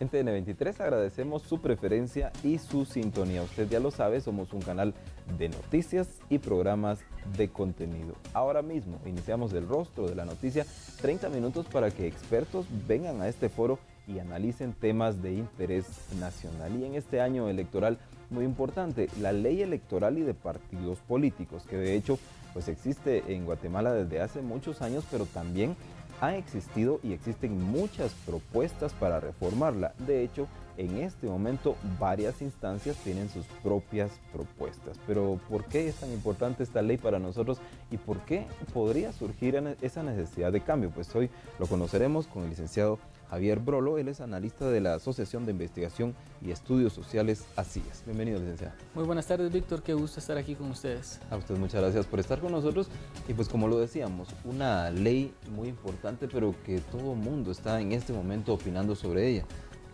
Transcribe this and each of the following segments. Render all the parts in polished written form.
En TN23 agradecemos su preferencia y su sintonía. Usted ya lo sabe, somos un canal de noticias y programas de contenido. Ahora mismo iniciamos el rostro de la noticia, 30 minutos para que expertos vengan a este foro y analicen temas de interés nacional. Y en este año electoral muy importante, la ley electoral y de partidos políticos, que de hecho pues existe en Guatemala desde hace muchos años, pero también ha existido y existen muchas propuestas para reformarla. De hecho, en este momento varias instancias tienen sus propias propuestas. Pero ¿por qué es tan importante esta ley para nosotros y por qué podría surgir esa necesidad de cambio? Pues hoy lo conoceremos con el licenciado Javier Brolo. Él es analista de la Asociación de Investigación y Estudios Sociales ASIES. Bienvenido, licenciado. Muy buenas tardes, Víctor. Qué gusto estar aquí con ustedes. A usted muchas gracias por estar con nosotros. Y pues como lo decíamos, una ley muy importante, pero que todo el mundo está en este momento opinando sobre ella.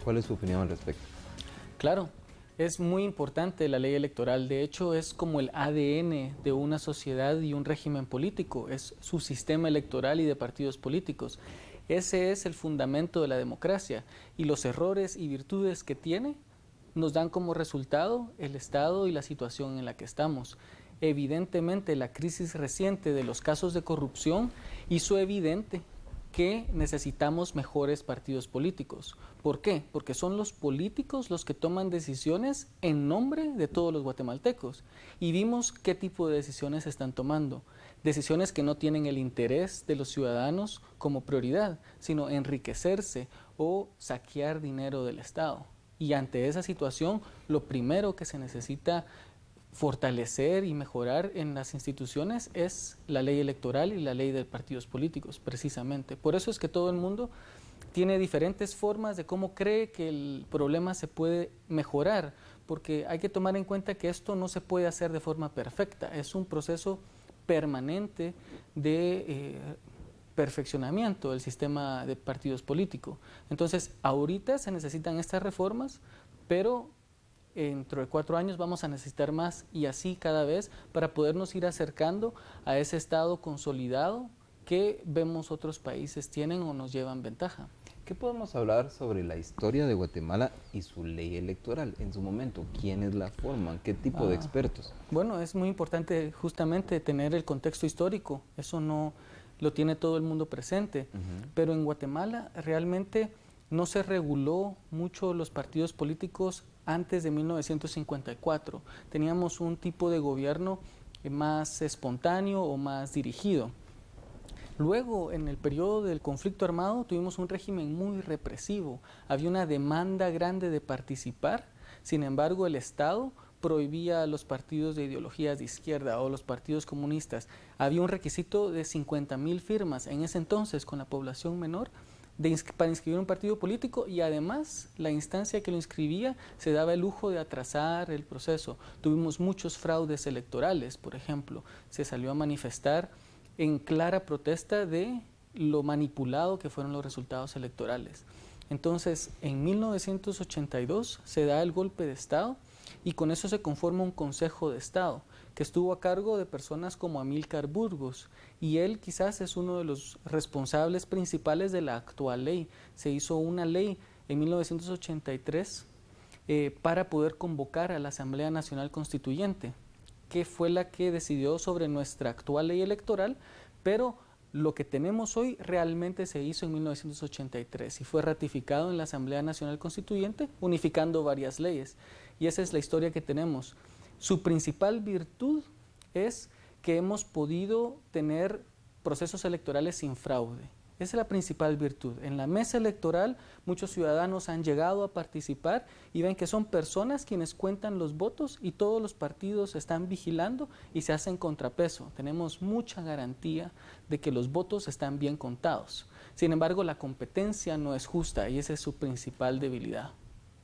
¿Cuál es su opinión al respecto? Claro, es muy importante la ley electoral. De hecho, es como el ADN de una sociedad y un régimen político. Es su sistema electoral y de partidos políticos. Ese es el fundamento de la democracia y los errores y virtudes que tiene nos dan como resultado el estado y la situación en la que estamos. Evidentemente, la crisis reciente de los casos de corrupción hizo evidente que necesitamos mejores partidos políticos. ¿Por qué? Porque son los políticos los que toman decisiones en nombre de todos los guatemaltecos. Y vimos qué tipo de decisiones están tomando. Decisiones que no tienen el interés de los ciudadanos como prioridad, sino enriquecerse o saquear dinero del Estado. Y ante esa situación, lo primero que se necesita fortalecer y mejorar en las instituciones es la ley electoral y la ley de partidos políticos, precisamente. Por eso es que todo el mundo tiene diferentes formas de cómo cree que el problema se puede mejorar, porque hay que tomar en cuenta que esto no se puede hacer de forma perfecta, es un proceso permanente de perfeccionamiento del sistema de partidos políticos. Entonces, ahorita se necesitan estas reformas, pero dentro de 4 años vamos a necesitar más y así cada vez para podernos ir acercando a ese estado consolidado que vemos otros países tienen o nos llevan ventaja. ¿Qué podemos hablar sobre la historia de Guatemala y su ley electoral en su momento? ¿Quiénes la forman? ¿Qué tipo de expertos? Bueno, es muy importante justamente tener el contexto histórico, eso no lo tiene todo el mundo presente, pero en Guatemala realmente no se reguló mucho los partidos políticos antes de 1954. Teníamos un tipo de gobierno más espontáneo o más dirigido. Luego, en el periodo del conflicto armado, tuvimos un régimen muy represivo. Había una demanda grande de participar, sin embargo, el Estado prohibía a los partidos de ideologías de izquierda o los partidos comunistas. Había un requisito de 50,000 firmas en ese entonces con la población menor para inscribir un partido político y además la instancia que lo inscribía se daba el lujo de atrasar el proceso. Tuvimos muchos fraudes electorales, por ejemplo. Se salió a manifestar en clara protesta de lo manipulado que fueron los resultados electorales. Entonces, en 1982 se da el golpe de Estado y con eso se conforma un Consejo de Estado que estuvo a cargo de personas como Amílcar Burgos y él quizás es uno de los responsables principales de la actual ley. Se hizo una ley en 1983 para poder convocar a la Asamblea Nacional Constituyente, que fue la que decidió sobre nuestra actual ley electoral, pero lo que tenemos hoy realmente se hizo en 1983 y fue ratificado en la Asamblea Nacional Constituyente, unificando varias leyes. Y esa es la historia que tenemos. Su principal virtud es que hemos podido tener procesos electorales sin fraude. Esa es la principal virtud. En la mesa electoral muchos ciudadanos han llegado a participar y ven que son personas quienes cuentan los votos y todos los partidos están vigilando y se hacen contrapeso. Tenemos mucha garantía de que los votos están bien contados. Sin embargo, la competencia no es justa y esa es su principal debilidad.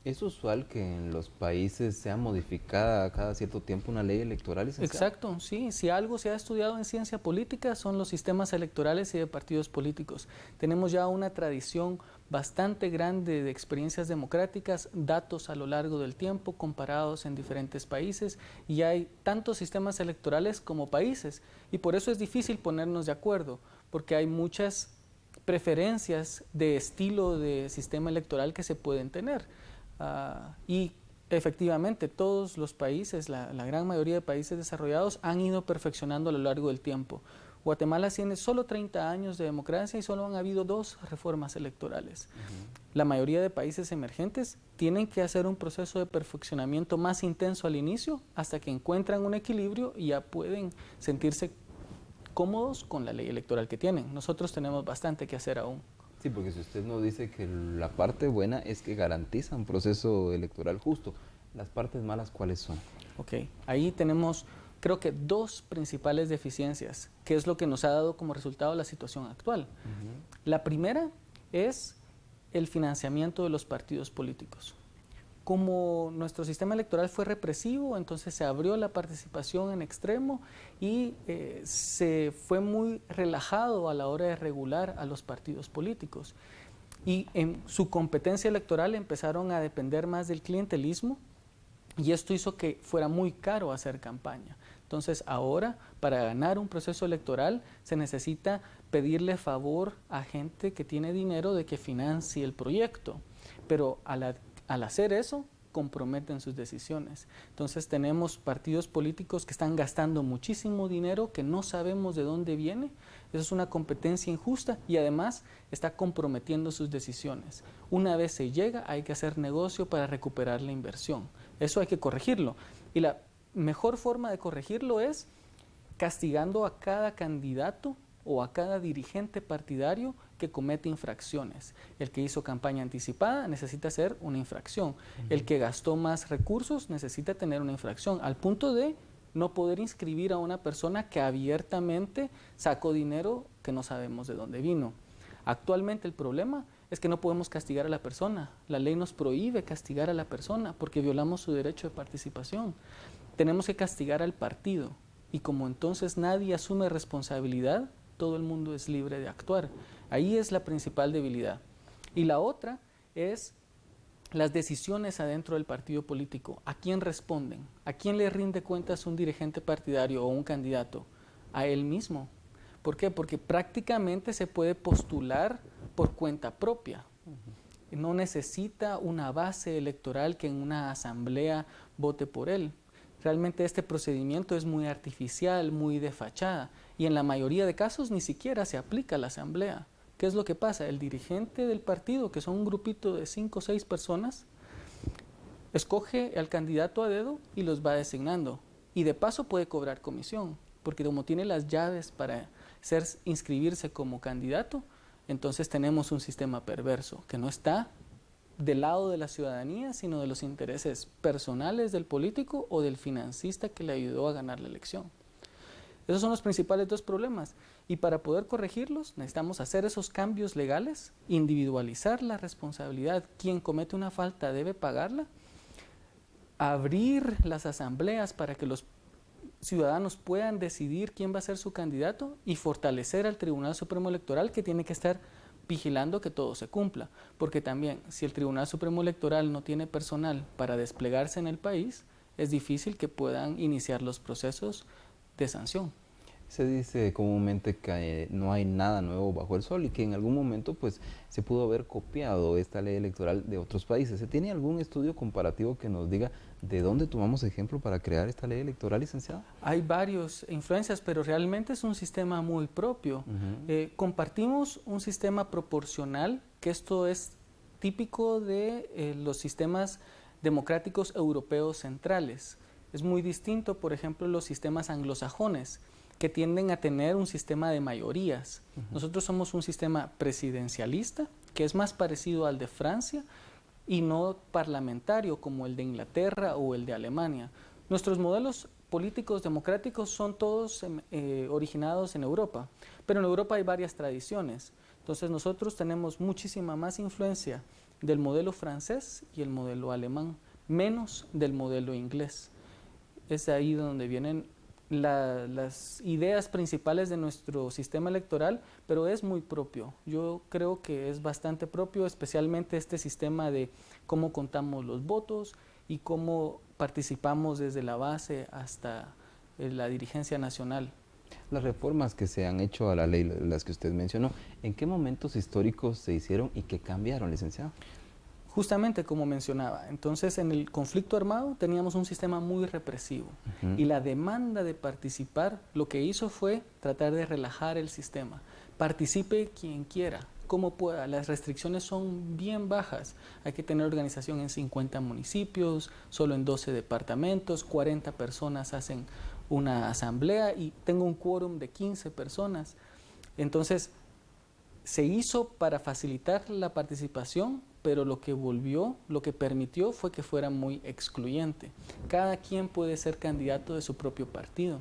¿Es usual que en los países sea modificada cada cierto tiempo una ley electoral, licenciado? Exacto, sí. Si algo se ha estudiado en ciencia política son los sistemas electorales y de partidos políticos. Tenemos ya una tradición bastante grande de experiencias democráticas, datos a lo largo del tiempo comparados en diferentes países y hay tantos sistemas electorales como países y por eso es difícil ponernos de acuerdo porque hay muchas preferencias de estilo de sistema electoral que se pueden tener. Y efectivamente todos los países, la gran mayoría de países desarrollados han ido perfeccionando a lo largo del tiempo. Guatemala tiene solo 30 años de democracia y solo han habido 2 reformas electorales. La mayoría de países emergentes tienen que hacer un proceso de perfeccionamiento más intenso al inicio hasta que encuentran un equilibrio y ya pueden sentirse cómodos con la ley electoral que tienen. Nosotros tenemos bastante que hacer aún. Sí, porque si usted nos dice que la parte buena es que garantiza un proceso electoral justo, las partes malas, ¿cuáles son? Ok, ahí tenemos creo que 2 principales deficiencias, que es lo que nos ha dado como resultado la situación actual. La primera es el financiamiento de los partidos políticos. Como nuestro sistema electoral fue represivo, entonces se abrió la participación en extremo y se fue muy relajado a la hora de regular a los partidos políticos. Y en su competencia electoral empezaron a depender más del clientelismo y esto hizo que fuera muy caro hacer campaña. Entonces ahora, para ganar un proceso electoral, se necesita pedirle favor a gente que tiene dinero de que financie el proyecto. Pero al hacer eso, comprometen sus decisiones. Entonces tenemos partidos políticos que están gastando muchísimo dinero que no sabemos de dónde viene. Eso es una competencia injusta y además está comprometiendo sus decisiones. Una vez se llega, hay que hacer negocio para recuperar la inversión. Eso hay que corregirlo. Y la mejor forma de corregirlo es castigando a cada candidato o a cada dirigente partidario que comete infracciones. El que hizo campaña anticipada necesita hacer una infracción. El que gastó más recursos necesita tener una infracción, al punto de no poder inscribir a una persona que abiertamente sacó dinero que no sabemos de dónde vino. Actualmente el problema es que no podemos castigar a la persona. La ley nos prohíbe castigar a la persona porque violamos su derecho de participación. Tenemos que castigar al partido y como entonces nadie asume responsabilidad, todo el mundo es libre de actuar. Ahí es la principal debilidad. Y la otra es las decisiones adentro del partido político. ¿A quién responden? ¿A quién le rinde cuentas un dirigente partidario o un candidato? A él mismo. ¿Por qué? Porque prácticamente se puede postular por cuenta propia. No necesita una base electoral que en una asamblea vote por él. Realmente este procedimiento es muy artificial, muy de fachada y en la mayoría de casos ni siquiera se aplica a la asamblea. ¿Qué es lo que pasa? El dirigente del partido, que son un grupito de 5 o 6 personas, escoge al candidato a dedo y los va designando. Y de paso puede cobrar comisión, porque como tiene las llaves para inscribirse como candidato, entonces tenemos un sistema perverso que no está del lado de la ciudadanía, sino de los intereses personales del político o del financista que le ayudó a ganar la elección. Esos son los principales 2 problemas y para poder corregirlos necesitamos hacer esos cambios legales, individualizar la responsabilidad, quien comete una falta debe pagarla, abrir las asambleas para que los ciudadanos puedan decidir quién va a ser su candidato y fortalecer al Tribunal Supremo Electoral que tiene que estar vigilando que todo se cumpla, porque también si el Tribunal Supremo Electoral no tiene personal para desplegarse en el país, es difícil que puedan iniciar los procesos de sanción. Se dice comúnmente que no hay nada nuevo bajo el sol y que en algún momento pues se pudo haber copiado esta ley electoral de otros países. ¿Se tiene algún estudio comparativo que nos diga de dónde tomamos ejemplo para crear esta ley electoral, licenciado? Hay varias influencias, pero realmente es un sistema muy propio. Compartimos un sistema proporcional, que esto es típico de los sistemas democráticos europeos centrales. Es muy distinto, por ejemplo, los sistemas anglosajones, que tienden a tener un sistema de mayorías. Nosotros somos un sistema presidencialista, que es más parecido al de Francia, y no parlamentario como el de Inglaterra o el de Alemania. Nuestros modelos políticos democráticos son todos originados en Europa, pero en Europa hay varias tradiciones. Entonces nosotros tenemos muchísima más influencia del modelo francés y el modelo alemán, menos del modelo inglés. Es ahí donde vienen las ideas principales de nuestro sistema electoral, pero es muy propio. Yo creo que es bastante propio, especialmente este sistema de cómo contamos los votos y cómo participamos desde la base hasta la dirigencia nacional. las reformas que se han hecho a la ley, las que usted mencionó, ¿en qué momentos históricos se hicieron y qué cambiaron, licenciado? Justamente como mencionaba, entonces en el conflicto armado teníamos un sistema muy represivo y la demanda de participar lo que hizo fue tratar de relajar el sistema. Participe quien quiera, como pueda, las restricciones son bien bajas, hay que tener organización en 50 municipios, solo en 12 departamentos, 40 personas hacen una asamblea y tengo un quórum de 15 personas. Entonces, se hizo para facilitar la participación, pero lo que permitió fue que fuera muy excluyente. Cada quien puede ser candidato de su propio partido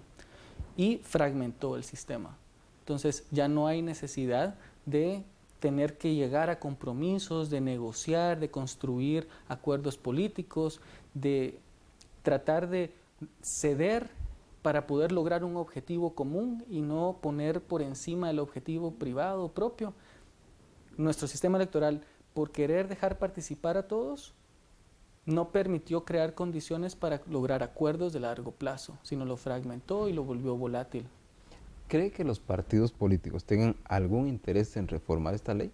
y fragmentó el sistema. Entonces ya no hay necesidad de tener que llegar a compromisos, de negociar, de construir acuerdos políticos, de tratar de ceder para poder lograr un objetivo común y no poner por encima el objetivo privado propio. Nuestro sistema electoral, por querer dejar participar a todos, no permitió crear condiciones para lograr acuerdos de largo plazo, sino lo fragmentó y lo volvió volátil. ¿Cree que los partidos políticos tengan algún interés en reformar esta ley?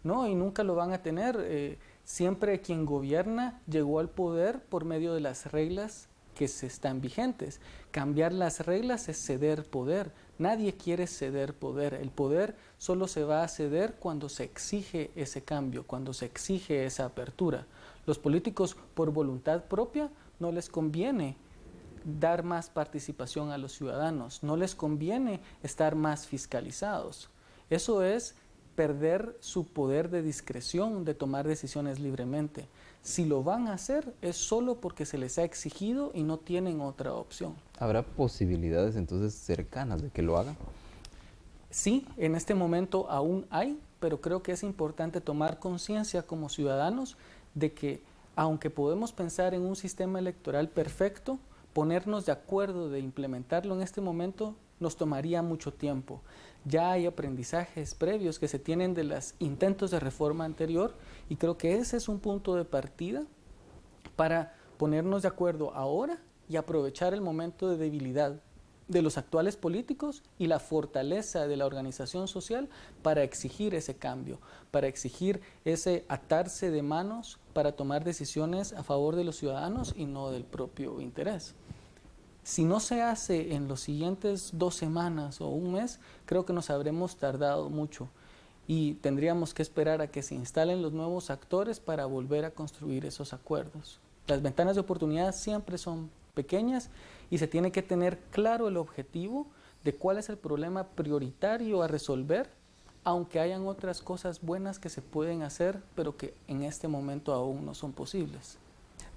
No, y nunca lo van a tener. Siempre quien gobierna llegó al poder por medio de las reglas que se están vigentes. Cambiar las reglas es ceder poder. Nadie quiere ceder poder. El poder solo se va a ceder cuando se exige ese cambio, cuando se exige esa apertura. Los políticos, por voluntad propia, no les conviene dar más participación a los ciudadanos, no les conviene estar más fiscalizados. Eso es perder su poder de discreción, de tomar decisiones libremente. Si lo van a hacer es solo porque se les ha exigido y no tienen otra opción. ¿Habrá posibilidades entonces cercanas de que lo hagan? Sí, en este momento aún hay, pero creo que es importante tomar conciencia como ciudadanos de que aunque podemos pensar en un sistema electoral perfecto, ponernos de acuerdo de implementarlo en este momento nos tomaría mucho tiempo. Ya hay aprendizajes previos que se tienen de los intentos de reforma anterior y creo que ese es un punto de partida para ponernos de acuerdo ahora y aprovechar el momento de debilidad de los actuales políticos y la fortaleza de la organización social para exigir ese cambio, para exigir ese atarse de manos para tomar decisiones a favor de los ciudadanos y no del propio interés. Si no se hace en los siguientes 2 semanas o un mes, creo que nos habremos tardado mucho y tendríamos que esperar a que se instalen los nuevos actores para volver a construir esos acuerdos. Las ventanas de oportunidad siempre son pequeñas y se tiene que tener claro el objetivo de cuál es el problema prioritario a resolver, aunque hayan otras cosas buenas que se pueden hacer, pero que en este momento aún no son posibles.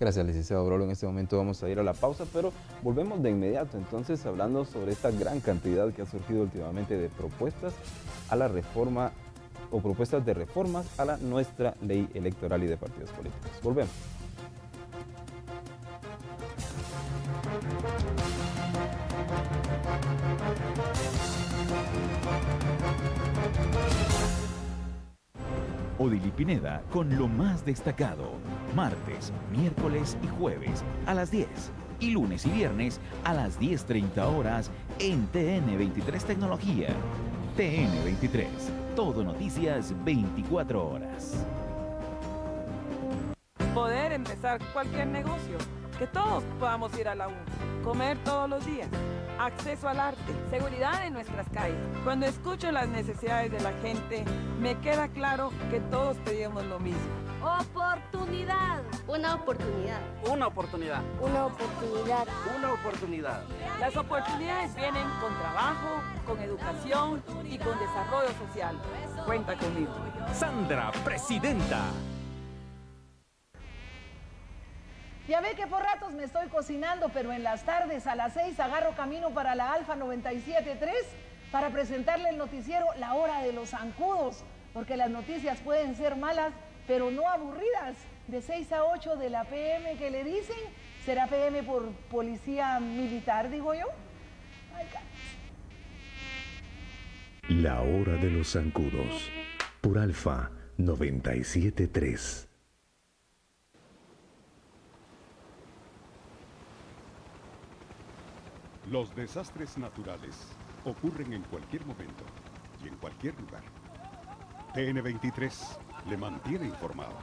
Gracias, licenciado Brolo. En este momento vamos a ir a la pausa, pero volvemos de inmediato, entonces, hablando sobre esta gran cantidad que ha surgido últimamente de propuestas a la reforma o propuestas de reformas a nuestra ley electoral y de partidos políticos. Volvemos. Odili Pineda con lo más destacado, martes, miércoles y jueves a las 10 y lunes y viernes a las 10:30 horas en TN23 Tecnología. TN23, todo noticias 24 horas. Poder empezar cualquier negocio, que todos podamos ir a la U, comer todos los días, acceso al arte, seguridad en nuestras calles. Cuando escucho las necesidades de la gente, me queda claro que todos pedimos lo mismo. Oportunidad. Una oportunidad. Una oportunidad. Una oportunidad. Una oportunidad. Las oportunidades vienen con trabajo, con educación y con desarrollo social. Cuenta conmigo. Sandra, presidenta. Ya ve que por ratos me estoy cocinando, pero en las tardes a las 6 agarro camino para la Alfa 97.3 para presentarle el noticiero La Hora de los Zancudos, porque las noticias pueden ser malas, pero no aburridas. De 6 a 8 de la PM que le dicen, será PM por policía militar, digo yo. Ay, La Hora de los Zancudos, por Alfa 97.3. Los desastres naturales ocurren en cualquier momento y en cualquier lugar. TN23 le mantiene informado.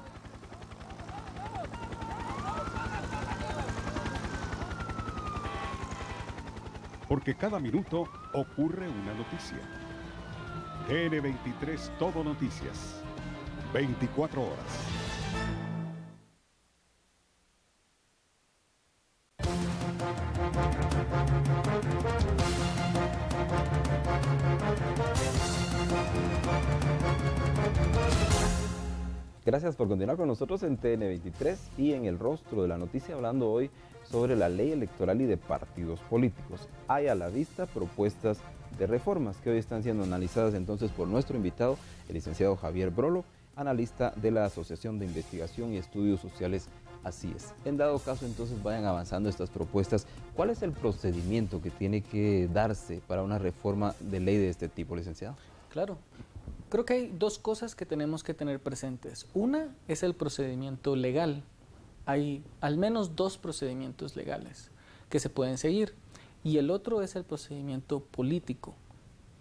Porque cada minuto ocurre una noticia. TN23 Todo Noticias. 24 horas. Gracias por continuar con nosotros en TN23 y en El Rostro de la Noticia, hablando hoy sobre la ley electoral y de partidos políticos. Hay a la vista propuestas de reformas que hoy están siendo analizadas entonces por nuestro invitado, el licenciado Javier Brolo, analista de la Asociación de Investigación y Estudios Sociales Así es. En dado caso entonces vayan avanzando estas propuestas, ¿cuál es el procedimiento que tiene que darse para una reforma de ley de este tipo, licenciado? Claro. Creo que hay dos cosas que tenemos que tener presentes. Una es el procedimiento legal. Hay al menos dos procedimientos legales que se pueden seguir. Y el otro es el procedimiento político.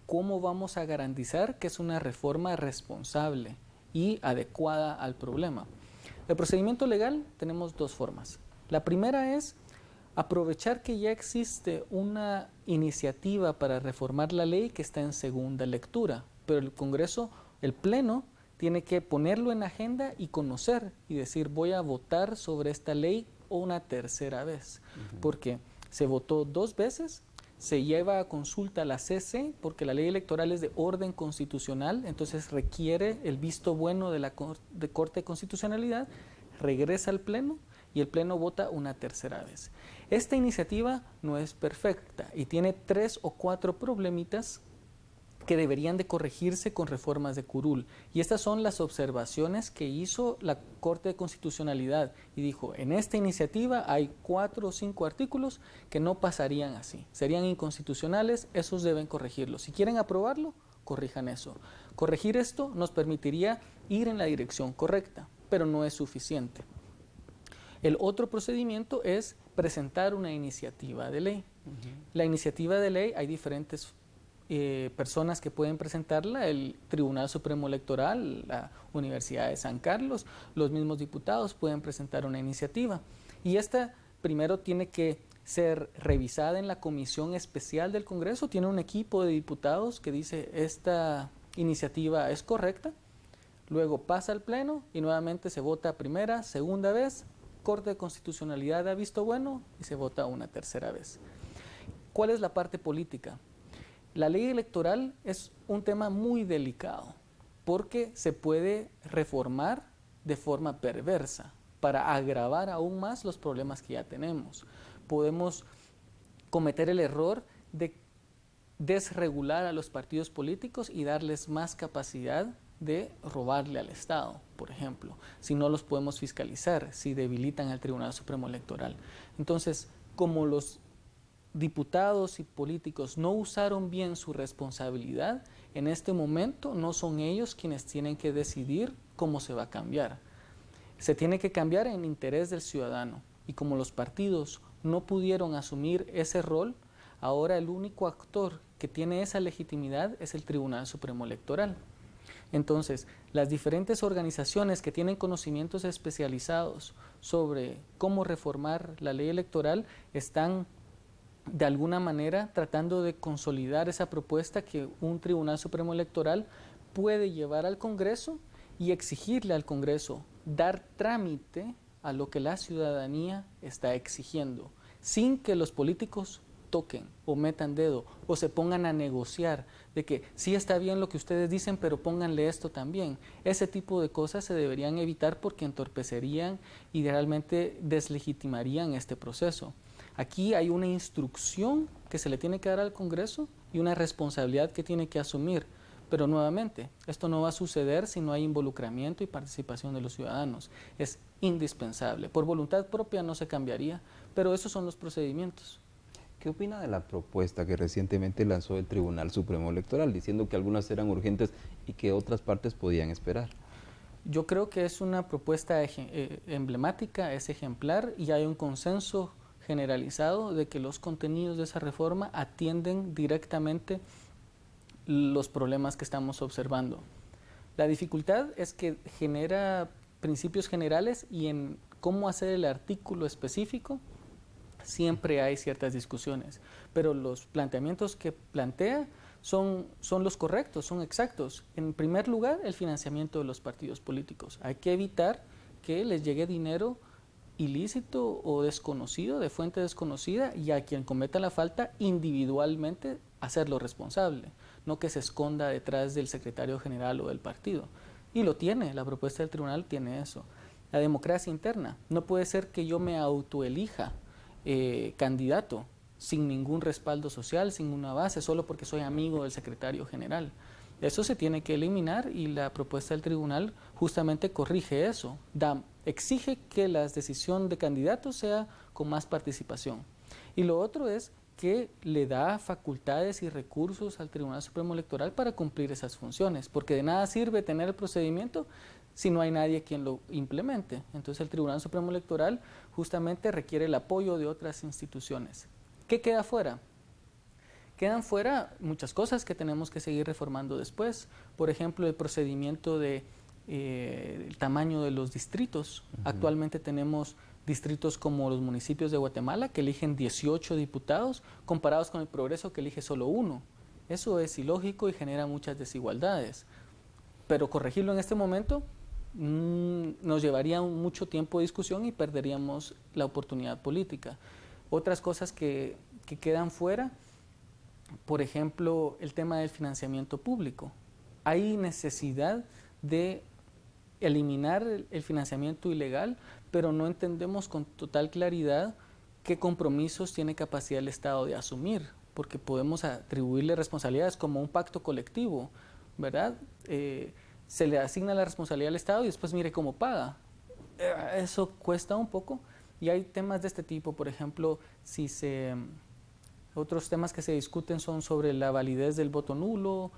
¿Cómo vamos a garantizar que es una reforma responsable y adecuada al problema? El procedimiento legal tenemos dos formas. La primera es aprovechar que ya existe una iniciativa para reformar la ley que está en segunda lectura. Pero el Congreso, el Pleno, tiene que ponerlo en agenda y conocer y decir voy a votar sobre esta ley una tercera vez. Porque se votó 2 veces, se lleva a consulta a la CC porque la ley electoral es de orden constitucional, entonces requiere el visto bueno de la Corte de Constitucionalidad, regresa al Pleno y el Pleno vota una tercera vez. Esta iniciativa no es perfecta y tiene 3 o 4 problemitas que deberían de corregirse con reformas de curul. Y estas son las observaciones que hizo la Corte de Constitucionalidad y dijo, en esta iniciativa hay 4 o 5 artículos que no pasarían así, serían inconstitucionales, esos deben corregirlos. Si quieren aprobarlo, corrijan eso. Corregir esto nos permitiría ir en la dirección correcta, pero no es suficiente. El otro procedimiento es presentar una iniciativa de ley. La iniciativa de ley hay diferentes personas que pueden presentarla, el Tribunal Supremo Electoral, la Universidad de San Carlos, los mismos diputados pueden presentar una iniciativa. Y esta primero tiene que ser revisada en la Comisión Especial del Congreso, tiene un equipo de diputados que dice esta iniciativa es correcta, luego pasa al Pleno y nuevamente se vota primera, segunda vez, Corte de Constitucionalidad ha visto bueno y se vota una tercera vez. ¿Cuál es la parte política? La ley electoral es un tema muy delicado porque se puede reformar de forma perversa para agravar aún más los problemas que ya tenemos. Podemos cometer el error de desregular a los partidos políticos y darles más capacidad de robarle al Estado, por ejemplo, si no los podemos fiscalizar, si debilitan al Tribunal Supremo Electoral. Entonces, como los diputados y políticos no usaron bien su responsabilidad, en este momento no son ellos quienes tienen que decidir cómo se va a cambiar. Se tiene que cambiar en interés del ciudadano y como los partidos no pudieron asumir ese rol, ahora el único actor que tiene esa legitimidad es el Tribunal Supremo Electoral. Entonces, las diferentes organizaciones que tienen conocimientos especializados sobre cómo reformar la ley electoral están de alguna manera tratando de consolidar esa propuesta que un Tribunal Supremo Electoral puede llevar al Congreso y exigirle al Congreso dar trámite a lo que la ciudadanía está exigiendo, sin que los políticos toquen o metan dedo o se pongan a negociar de que sí está bien lo que ustedes dicen, pero pónganle esto también. Ese tipo de cosas se deberían evitar porque entorpecerían y realmente deslegitimarían este proceso. Aquí hay una instrucción que se le tiene que dar al Congreso y una responsabilidad que tiene que asumir. Pero nuevamente, esto no va a suceder si no hay involucramiento y participación de los ciudadanos. Es indispensable. Por voluntad propia no se cambiaría, pero esos son los procedimientos. ¿Qué opina de la propuesta que recientemente lanzó el Tribunal Supremo Electoral, diciendo que algunas eran urgentes y que otras partes podían esperar? Yo creo que es una propuesta emblemática, es ejemplar y hay un consenso generalizado de que los contenidos de esa reforma atienden directamente los problemas que estamos observando. La dificultad es que genera principios generales y en cómo hacer el artículo específico siempre hay ciertas discusiones, pero los planteamientos que plantea son los correctos, son exactos. En primer lugar, el financiamiento de los partidos políticos. Hay que evitar que les llegue dinero ilícito o desconocido, de fuente desconocida, y a quien cometa la falta individualmente hacerlo responsable, no que se esconda detrás del secretario general o del partido. Y lo tiene, la propuesta del tribunal tiene eso. La democracia interna. No puede ser que yo me autoelija candidato sin ningún respaldo social, sin una base, solo porque soy amigo del secretario general. Eso se tiene que eliminar y la propuesta del tribunal justamente corrige eso. Exige que la decisión de candidatos sea con más participación. Y lo otro es que le da facultades y recursos al Tribunal Supremo Electoral para cumplir esas funciones, porque de nada sirve tener el procedimiento si no hay nadie quien lo implemente. Entonces el Tribunal Supremo Electoral justamente requiere el apoyo de otras instituciones. ¿Qué queda fuera? Quedan fuera muchas cosas que tenemos que seguir reformando después. Por ejemplo, el procedimiento de el tamaño de los distritos. Actualmente tenemos distritos como los municipios de Guatemala que eligen 18 diputados comparados con el Progreso que elige solo 1. Eso es ilógico y genera muchas desigualdades. Pero corregirlo en este momento nos llevaría mucho tiempo de discusión y perderíamos la oportunidad política. Otras cosas que quedan fuera, por ejemplo, el tema del financiamiento público. Hay necesidad de eliminar el financiamiento ilegal, pero no entendemos con total claridad qué compromisos tiene capacidad el Estado de asumir, porque podemos atribuirle responsabilidades como un pacto colectivo, ¿verdad? Se le asigna la responsabilidad al Estado y después mire cómo paga. Eso cuesta un poco y hay temas de este tipo, por ejemplo, otros temas que se discuten son sobre la validez del voto nulo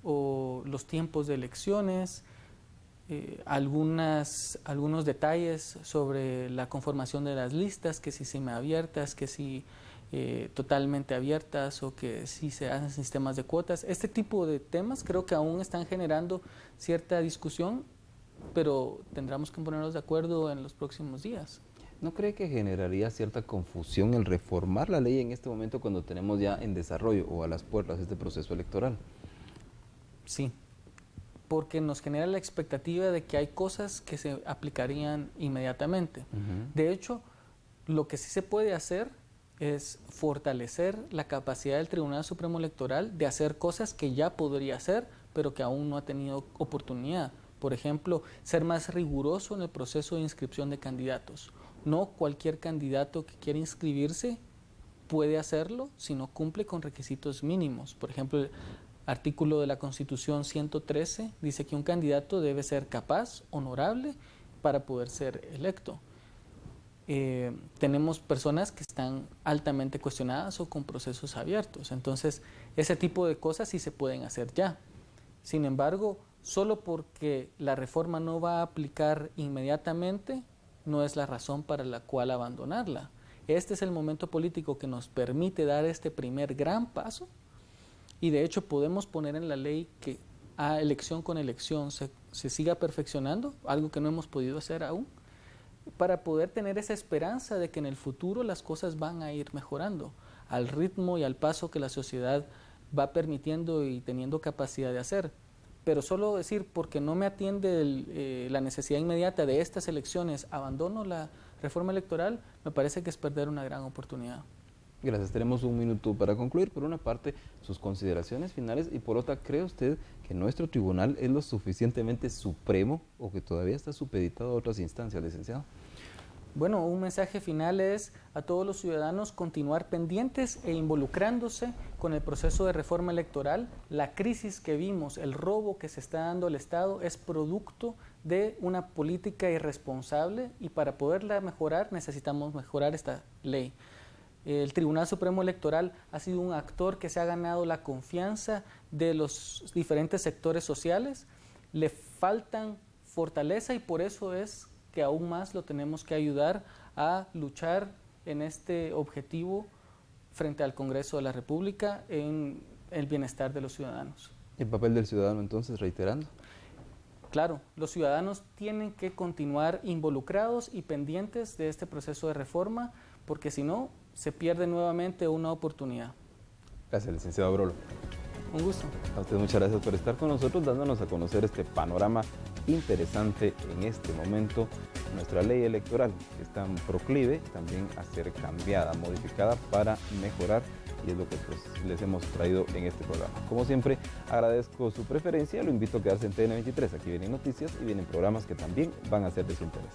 o los tiempos de elecciones, algunos detalles sobre la conformación de las listas, que si semiabiertas, que si totalmente abiertas o que si se hacen sistemas de cuotas. Este tipo de temas creo que aún están generando cierta discusión, pero tendremos que ponernos de acuerdo en los próximos días. ¿No cree que generaría cierta confusión el reformar la ley en este momento cuando tenemos ya en desarrollo o a las puertas este proceso electoral? Sí, porque nos genera la expectativa de que hay cosas que se aplicarían inmediatamente. De hecho, lo que sí se puede hacer es fortalecer la capacidad del Tribunal Supremo Electoral de hacer cosas que ya podría hacer, pero que aún no ha tenido oportunidad. Por ejemplo, ser más riguroso en el proceso de inscripción de candidatos. No cualquier candidato que quiera inscribirse puede hacerlo si no cumple con requisitos mínimos. Por ejemplo, el artículo de la Constitución 113 dice que un candidato debe ser capaz, honorable, para poder ser electo. Tenemos personas que están altamente cuestionadas o con procesos abiertos. Entonces, ese tipo de cosas sí se pueden hacer ya. Sin embargo, solo porque la reforma no va a aplicar inmediatamente, no es la razón para la cual abandonarla. Este es el momento político que nos permite dar este primer gran paso y de hecho podemos poner en la ley que a elección con elección se siga perfeccionando, algo que no hemos podido hacer aún, para poder tener esa esperanza de que en el futuro las cosas van a ir mejorando al ritmo y al paso que la sociedad va permitiendo y teniendo capacidad de hacer. Pero solo decir, porque no me atiende la necesidad inmediata de estas elecciones, abandono la reforma electoral, me parece que es perder una gran oportunidad. Gracias, tenemos un minuto para concluir. Por una parte, sus consideraciones finales y por otra, ¿cree usted que nuestro tribunal es lo suficientemente supremo o que todavía está supeditado a otras instancias, licenciado? Bueno, un mensaje final es a todos los ciudadanos continuar pendientes e involucrándose con el proceso de reforma electoral. La crisis que vimos, el robo que se está dando al Estado es producto de una política irresponsable y para poderla mejorar necesitamos mejorar esta ley. El Tribunal Supremo Electoral ha sido un actor que se ha ganado la confianza de los diferentes sectores sociales. Le faltan fortaleza y por eso es que aún más lo tenemos que ayudar a luchar en este objetivo frente al Congreso de la República en el bienestar de los ciudadanos. ¿El papel del ciudadano entonces, reiterando? Claro, los ciudadanos tienen que continuar involucrados y pendientes de este proceso de reforma, porque si no, se pierde nuevamente una oportunidad. Gracias, licenciado Brolo. Un gusto. A usted muchas gracias por estar con nosotros, dándonos a conocer este panorama interesante en este momento. Nuestra ley electoral que está en proclive también a ser cambiada, modificada para mejorar, y es lo que pues, les hemos traído en este programa. Como siempre, agradezco su preferencia, lo invito a quedarse en TN23. Aquí vienen noticias y vienen programas que también van a ser de su interés.